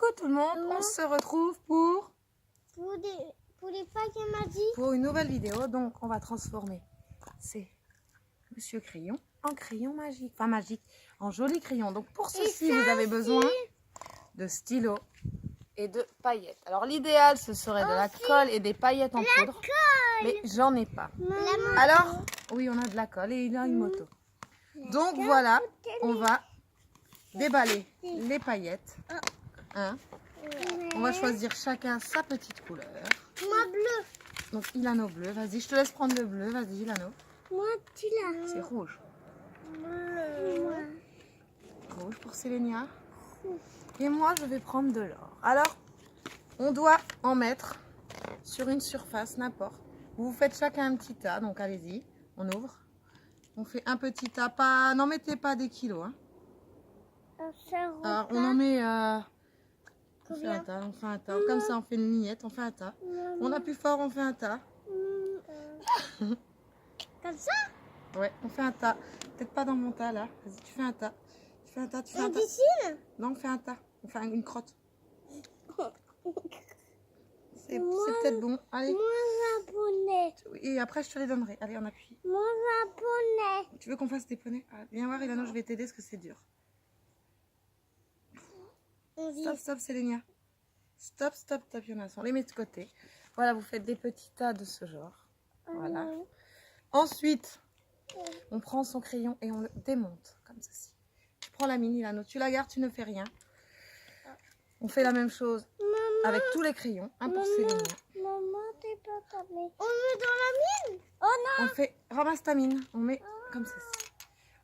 Coucou tout le monde, on se retrouve pour les paquets magiques. Pour une nouvelle vidéo. Donc on va transformer ces Monsieur Crayon en crayon magique, enfin magique, en joli crayon. Donc pour ceci vous avez besoin de stylos et de paillettes. Alors l'idéal ce serait de la colle et des paillettes en poudre, mais j'en ai pas. Alors oui, on a de la colle et il a une moto. Donc voilà, on va déballer les paillettes. On va choisir chacun sa petite couleur. Moi bleu. Donc Ilano bleu, vas-y, je te laisse prendre le bleu, vas-y Ilano. Moi tu l'as. C'est rouge. Bleu. Rouge pour Sélénia. Et moi je vais prendre de l'or. Alors, on doit en mettre sur une surface, n'importe. Vous faites chacun un petit tas, donc allez-y, on ouvre. On fait un petit tas, pas, n'en mettez pas des kilos. Hein. Alors, on en met... on fait un tas, comme ça on fait une lignette, on fait un tas. On a plus fort, on fait un tas. Comme ça? Ouais, on fait un tas. Peut-être pas dans mon tas là. Vas-y, tu fais un tas. Tu fais un tas, tu fais un tas. Dessine? Non, on fait un tas. On fait une crotte. C'est peut-être bon. Allez. Moi japonais. Et après, je te les donnerai. Allez, on appuie. Moi japonais. Tu veux qu'on fasse des poneys? Viens voir, Ilano, je vais t'aider parce que c'est dur. Stop, stop, Sélénia. Stop, stop, stop, il y en a. On les met de côté. Voilà, vous faites des petits tas de ce genre. Voilà. Ensuite, on prend son crayon et on le démonte comme ceci. Tu prends la mine, Ilano, tu la gardes, tu ne fais rien. On fait la même chose avec tous les crayons. Un pour Sélénia. Maman, t'es pas tapé. On met dans la mine? Oh non! On fait, ramasse ta mine, on met comme ceci.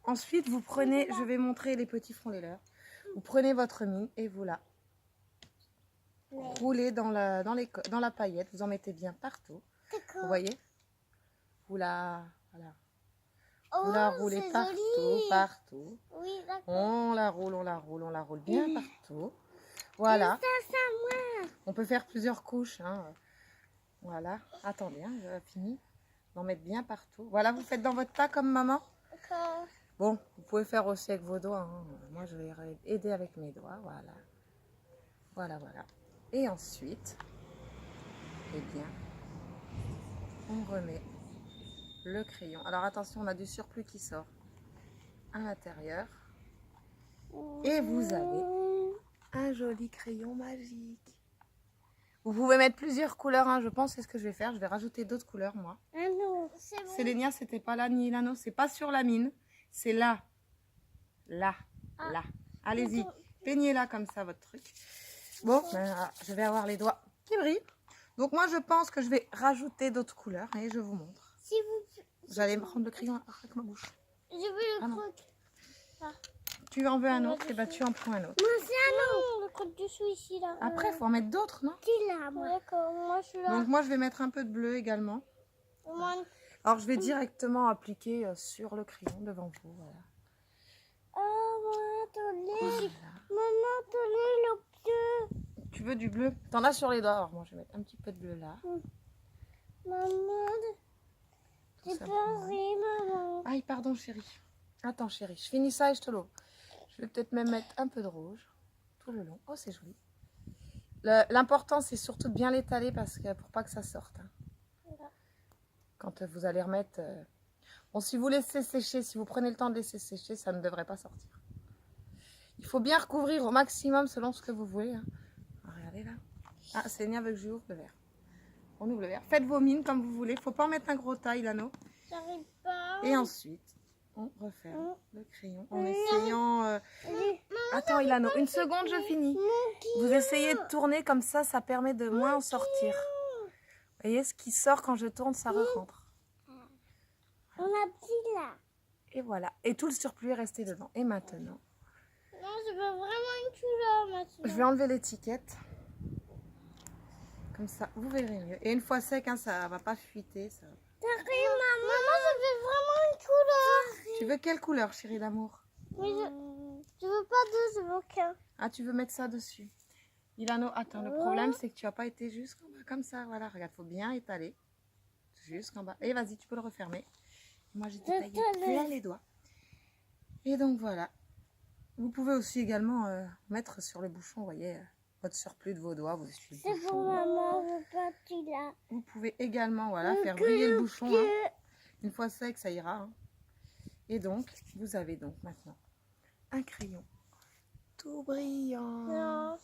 Ensuite, vous prenez, je vais montrer les petits fronts les leurs. Vous prenez votre mine et vous la roulez dans la paillette. Vous en mettez bien partout. Vous voyez? Vous la, voilà. Vous la roulez partout, partout. Oui, d'accord. On la roule, on la roule, on la roule bien partout. Voilà. On peut faire plusieurs couches. Hein. Voilà. Attendez, hein, j'ai fini d'en mettre bien partout. Voilà, vous faites dans votre tas comme maman. D'accord. Bon, vous pouvez faire aussi avec vos doigts. Hein. Moi, je vais aider avec mes doigts. Voilà. Voilà, voilà. Et ensuite, eh bien, on remet le crayon. Alors attention, on a du surplus qui sort à l'intérieur. Et vous avez un joli crayon magique. Vous pouvez mettre plusieurs couleurs. Hein. Je pense c'est ce que je vais faire. Je vais rajouter d'autres couleurs, moi. Ah non, c'est bon. Sélénia, c'était pas là ni Ilano. C'est pas sur la mine. C'est là. Là. Là. Allez-y. Peignez là comme ça votre truc. Bon, ben, je vais avoir les doigts qui brillent. Donc moi, je pense que je vais rajouter d'autres couleurs. Et je vous montre. Si vous... J'allais prendre le crayon avec ma bouche. Je veux le non. croc. Tu en veux un autre, et bah tu en prends un autre. Moi, c'est un autre. Le croc dessous ici, là. Après, il faut en mettre d'autres, non? Tu l'as, moi. D'accord, moi, je suis là. Donc moi, je vais mettre un peu de bleu également. Moi... Alors, je vais directement appliquer sur le crayon devant vous. Voilà. Oh, maman, attendez. Voilà. Maman, attendez, le bleu. Tu veux du bleu? T'en as sur les doigts. Alors moi, je vais mettre un petit peu de bleu là. Maman, Tout j'ai ça peur, maman. Aïe, pardon, chérie. Attends, chérie, je finis ça et je te l'ouvre. Je vais peut-être même mettre un peu de rouge tout le long. Oh, c'est joli. L'important, c'est surtout de bien l'étaler parce que pour pas que ça sorte. Hein. Quand vous allez remettre... Bon, si vous laissez sécher, si vous prenez le temps de laisser sécher, ça ne devrait pas sortir. Il faut bien recouvrir au maximum selon ce que vous voulez. Hein. Alors, regardez là. Ah, Sélénia veut que je ouvre le verre. On ouvre le verre. Faites vos mines comme vous voulez. Il ne faut pas en mettre un gros tas, Ilano. J'arrive pas. Et ensuite, on referme le crayon en essayant... Attends, Ilano, une seconde, je finis. Vous essayez de tourner comme ça, ça permet de moins en sortir. Vous voyez, ce qui sort quand je tourne, ça rentre. On a petit là. Et voilà. Et tout le surplus est resté dedans. Et maintenant, Non, je veux vraiment une couleur maintenant. je vais enlever l'étiquette. Comme ça, vous verrez mieux. Et une fois sec, hein, ça va pas fuiter. Ça... Maman, je veux vraiment une couleur. Tu veux quelle couleur, chérie d'amour? Mais je veux pas deux, je veux qu'un. Ah, tu veux mettre ça dessus? Ilano, attends, le problème, c'est que tu n'as pas été jusqu'en bas. Comme ça, voilà. Regarde, faut bien étaler. Jusqu'en bas. Et vas-y, tu peux le refermer. Moi, j'ai détaillé plein les doigts. Et donc, voilà. Vous pouvez aussi également mettre sur le bouchon, vous voyez, votre surplus de vos doigts, vous essuyez C'est le pour bouchon. maman, le petit là. Vous pouvez également voilà, faire briller le bouchon. Hein. Une fois sec, ça ira. Hein. Et donc, vous avez donc maintenant un crayon tout brillant. Non.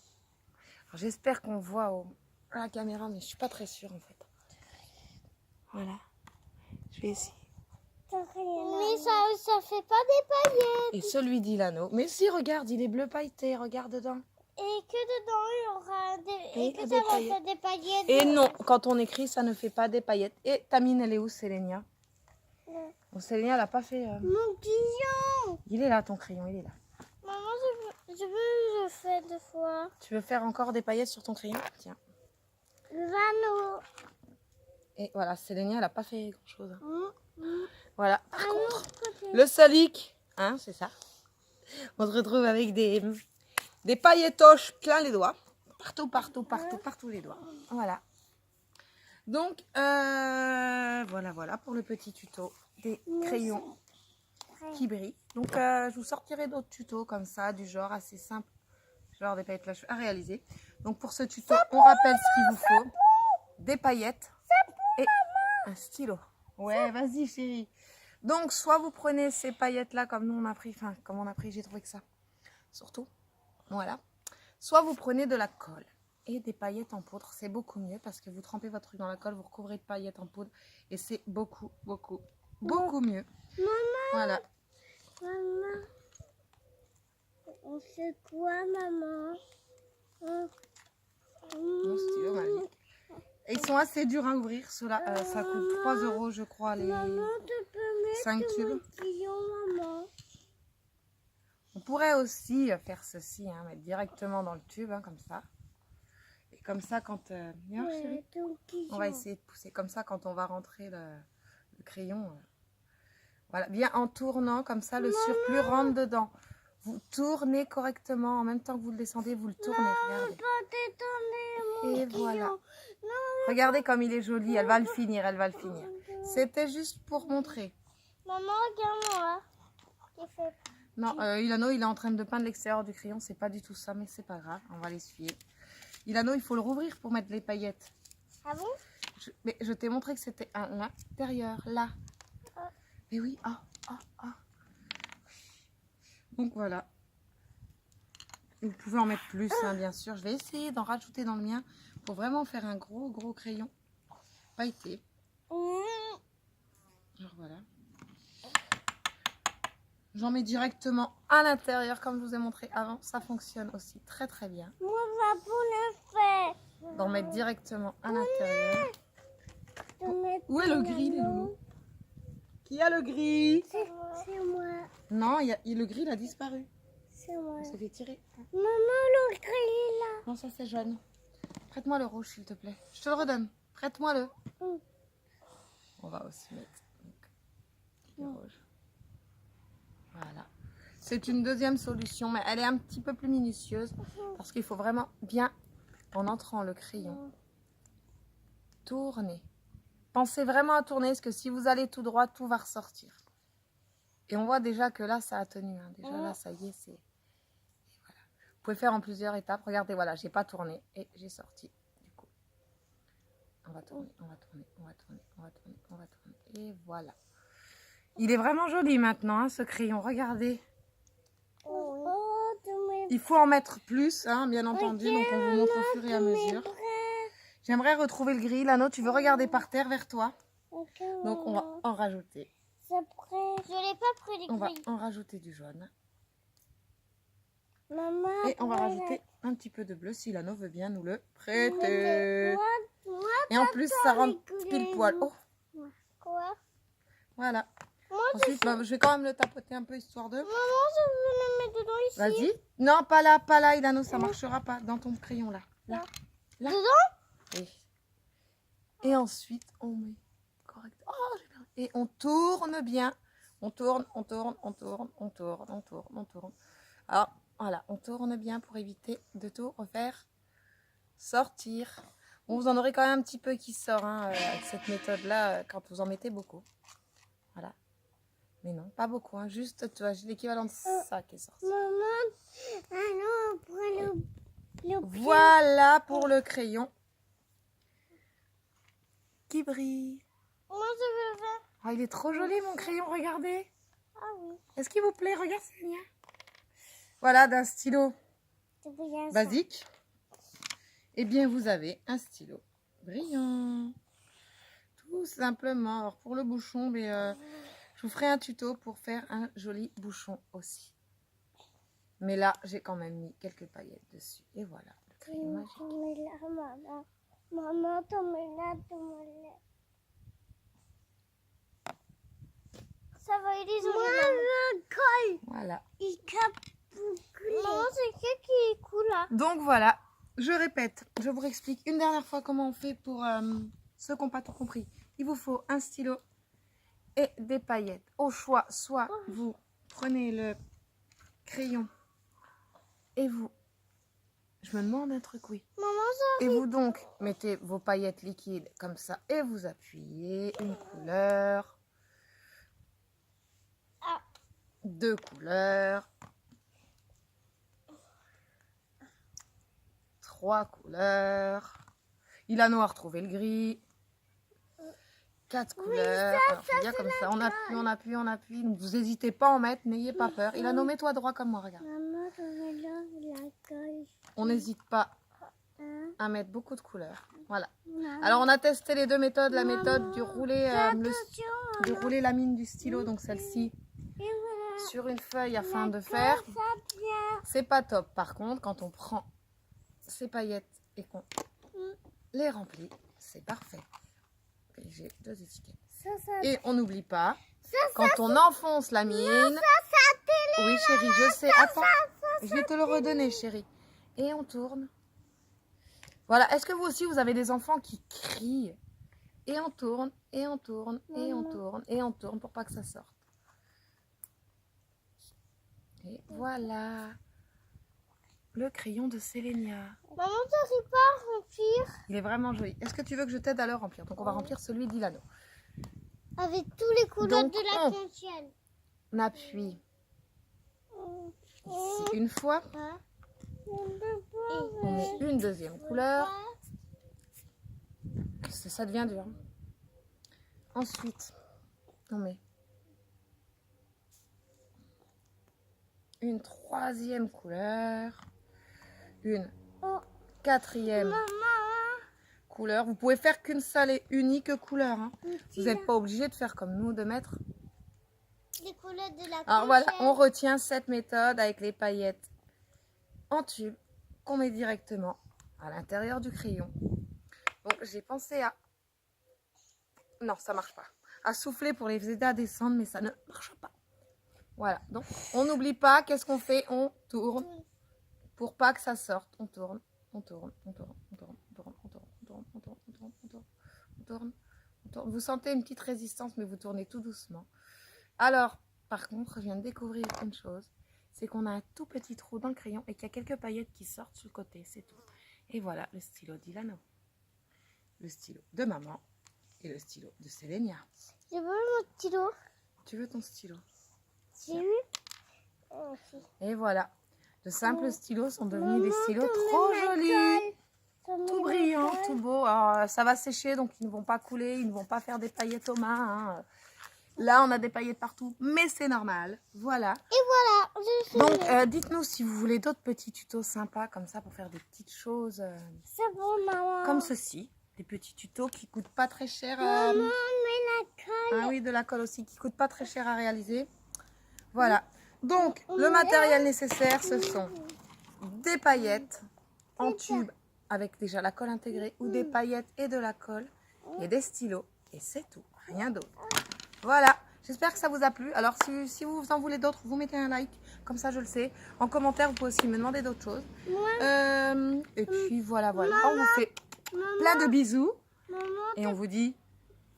J'espère qu'on voit à la caméra, mais je suis pas très sûre en fait. Voilà. Je vais essayer. Mais ça fait pas des paillettes. Et celui d'Ilano. Mais si, regarde, il est bleu pailleté. Regarde dedans. Et que dedans, il y aura des... Et Et que des ça va paillettes. faire des paillettes. Et non, quand on écrit, ça ne fait pas des paillettes. Et ta mine, elle est où, Sélénia? Bon, Sélénia, elle n'a pas fait... Mon crayon. Il est là, ton crayon, il est là. Maman, je fais deux fois. Tu veux faire encore des paillettes sur ton crayon? Tiens. Le vanneau. Et voilà, Sélénia, elle n'a pas fait grand-chose. Mm. Voilà. Par Un contre, autre côté. le salic, hein, c'est ça. On se retrouve avec des pailletoches plein les doigts. Partout les doigts. Voilà. Donc, voilà pour le petit tuto des crayons qui brillent. Donc, je vous sortirai d'autres tutos comme ça, du genre assez simple, genre des paillettes à réaliser. Donc, pour ce tuto, on rappelle ce qu'il vous faut. Des paillettes et un stylo. Ouais, vas-y chérie. Donc, soit vous prenez ces paillettes-là comme nous on a pris, enfin, comme on a pris, j'ai trouvé que ça, surtout, voilà. Soit vous prenez de la colle et des paillettes en poudre, c'est beaucoup mieux parce que vous trempez votre truc dans la colle, vous recouvrez de paillettes en poudre et c'est beaucoup mieux. Maman. Voilà. Maman. On fait quoi, maman? Mon stylo magique. Et ils sont assez durs à ouvrir, ceux-là, ça coûte 3 € je crois, les Maman, tu peux mettre 5 tubes. mon crayon, maman. On pourrait aussi faire ceci, hein, mettre directement dans le tube, hein, comme ça. Et comme ça, quand... Viens, chérie. Ouais, ton crayon. On va essayer de pousser comme ça quand on va rentrer le crayon. Voilà, bien en tournant, comme ça, le surplus rentre dedans. Vous tournez correctement, en même temps que vous le descendez, vous le tournez, regardez. Pas t'étonner, mon Et crayon. voilà. Non, Regardez comme il est joli, elle va le finir, elle va le finir. C'était juste pour montrer. maman, regarde-moi. J'ai fait... Non, Ilano, il est en train de peindre l'extérieur du crayon, c'est pas du tout ça, mais c'est pas grave, on va l'essuyer. Ilano, il faut le rouvrir pour mettre les paillettes. Ah bon? Mais je t'ai montré que c'était à l'intérieur, là. Mais oui, Donc voilà. Vous pouvez en mettre plus, hein, bien sûr. Je vais essayer d'en rajouter dans le mien pour vraiment faire un gros crayon pailleté. Genre voilà. J'en mets directement à l'intérieur, comme je vous ai montré avant. Ça fonctionne aussi très bien. Moi, va pour le faire. D'en mettre directement à l'intérieur. De mettre Où est le gris, les loulous? Qui a le gris? C'est moi. Non, le gris, il a disparu. C'est moi. On s'est fait tirer. Maman, le gris est là. Non, ça c'est jaune. Prête-moi le rouge, s'il te plaît. Je te le redonne. Prête-moi-le. On va aussi mettre le rouge. Voilà. C'est une deuxième solution, mais elle est un petit peu plus minutieuse parce qu'il faut vraiment bien, en entrant le crayon, tourner. Pensez vraiment à tourner parce que si vous allez tout droit, tout va ressortir. Et on voit déjà que là, ça a tenu. Hein. Déjà là, ça y est, c'est... Voilà. Vous pouvez faire en plusieurs étapes. Regardez, voilà, j'ai pas tourné et j'ai sorti. Du coup, on va tourner. Et voilà. Il est vraiment joli maintenant, hein, ce crayon. Regardez. Il faut en mettre plus, hein, bien entendu. Donc, on vous montre au fur et à mesure. J'aimerais retrouver le gris. Lano, tu veux regarder par terre vers toi? Donc, on va en rajouter. C'est prêt. Je l'ai pas pris les On va gris. en rajouter du jaune. Maman, Et on va rajouter un petit peu de bleu si Lano veut bien nous le prêter. Moi, Et en plus, ça rentre pile poil. Oh, quoi? voilà. Moi, Ensuite, je vais quand même le tapoter un peu histoire de... maman, je veux le mettre dedans ici. Vas-y. Non, pas là, Ilano, ça marchera pas. Dans ton crayon, là. Là. Dedans? Oui. Et ensuite, on met correct. Oh, j'ai bien. Et on tourne bien. On tourne. Alors, voilà, on tourne bien pour éviter de tout refaire sortir. Bon, vous en aurez quand même un petit peu qui sort hein, avec cette méthode-là quand vous en mettez beaucoup. Voilà. Mais non, pas beaucoup. Hein, juste, tu vois, j'ai l'équivalent de ça qui est sorti. Maman, alors on prend le Voilà pour le crayon qui brille. Moi, je veux faire. Oh, il est trop joli mon crayon, regardez. Ah oui. Est-ce qu'il vous plaît? Regarde, Célia. Voilà, d'un stylo C'est bien ça. basique. Eh bien, vous avez un stylo brillant. Tout simplement. Alors, pour le bouchon, mais, je vous ferai un tuto pour faire un joli bouchon aussi. Mais là, j'ai quand même mis quelques paillettes dessus. Et voilà, le crayon magique. Maman. Maman, tombe-la. Ça va aider Maman, colle. Voilà. Il cape. Maman, c'est qui est cool là? Donc voilà, je répète, je vous explique une dernière fois comment on fait pour ceux qui n'ont pas tout compris. Il vous faut un stylo et des paillettes. Au choix, soit vous prenez le crayon et vous... Je me demande un truc, oui. Maman, ça. Et vous donc mettez vos paillettes liquides comme ça et vous appuyez une couleur, Ah. 2 couleurs, 3 couleurs. Il a noir, trouver le gris. 4 couleurs. Alors, je viens comme ça. On appuie. Donc, vous n'hésitez pas à en mettre, n'ayez pas peur. Il a nommé toi droit comme moi, regarde. Maman, tombe-la la colle. On n'hésite pas Hein? à mettre beaucoup de couleurs. Voilà. Maman. Alors, on a testé les deux méthodes. La méthode du rouler, Attention. de rouler la mine du stylo, donc celle-ci, Et voilà. sur une feuille afin de faire. Ça vient. C'est pas top. Par contre, quand on prend ces paillettes et qu'on les remplit, c'est parfait. Et j'ai 2 étiquettes. Ça. Et on n'oublie pas, quand on enfonce la mine... Oui, chérie, je sais. Attends, je vais te le redonner, chérie. Et on tourne. Voilà. Est-ce que vous aussi, vous avez des enfants qui crient? Et on tourne, et on tourne, et on tourne, et on tourne pour pas que ça sorte. Et voilà. Le crayon de Sélénia. Maman, t'arrives pas à remplir Il est vraiment joli. Est-ce que tu veux que je t'aide à le remplir? Donc, on va remplir celui d'Ilano. avec tous les couleurs Donc, de la conscience. On appuie ici une fois. On met une deuxième couleur. Ça devient dur. Ensuite, on met une troisième couleur. Une quatrième couleur. Vous pouvez faire qu'une seule et unique couleur. Hein. Vous n'êtes pas obligé de faire comme nous, de mettre. Les couleurs de la Alors voilà, on retient cette méthode avec les paillettes en tube qu'on met directement à l'intérieur du crayon. Donc j'ai pensé à... Non, ça marche pas. À souffler pour les aider à descendre, mais ça ne marche pas. Voilà, donc on n'oublie pas, qu'est-ce qu'on fait? On tourne pour pas que ça sorte. On tourne, on tourne, on tourne, on tourne, on tourne, on tourne, on tourne, on tourne, on tourne, on tourne, on tourne, on tourne. Vous sentez une petite résistance, mais vous tournez tout doucement. Alors, par contre, je viens de découvrir une chose, c'est qu'on a un tout petit trou dans le crayon et qu'il y a quelques paillettes qui sortent sur le côté, c'est tout. Et voilà le stylo d'Ilano, le stylo de maman et le stylo de Sélénia. Je veux mon stylo. Tu veux ton stylo? J'ai eu. Et voilà, de simples stylos sont devenus des stylos trop jolis, tout brillants, tout beaux. Alors, ça va sécher, donc ils ne vont pas couler, ils ne vont pas faire des paillettes aux mains. Hein. Là, on a des paillettes partout, mais c'est normal. Voilà. Et voilà. Donc, dites-nous si vous voulez d'autres petits tutos sympas comme ça pour faire des petites choses C'est bon, maman. comme ceci. Des petits tutos qui coûtent pas très cher. Maman, mais la colle. Ah oui, de la colle aussi qui coûte pas très cher à réaliser. Voilà. Donc, le matériel nécessaire, ce sont des paillettes en tube avec déjà la colle intégrée ou des paillettes et de la colle et des stylos. Et c'est tout, rien d'autre. Voilà, j'espère que ça vous a plu. Alors, si vous en voulez d'autres, vous mettez un like, comme ça je le sais. En commentaire, vous pouvez aussi me demander d'autres choses. Et puis voilà, voilà. On vous fait plein de bisous. Maman, Et on vous dit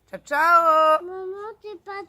ciao, ciao! maman, t'es pas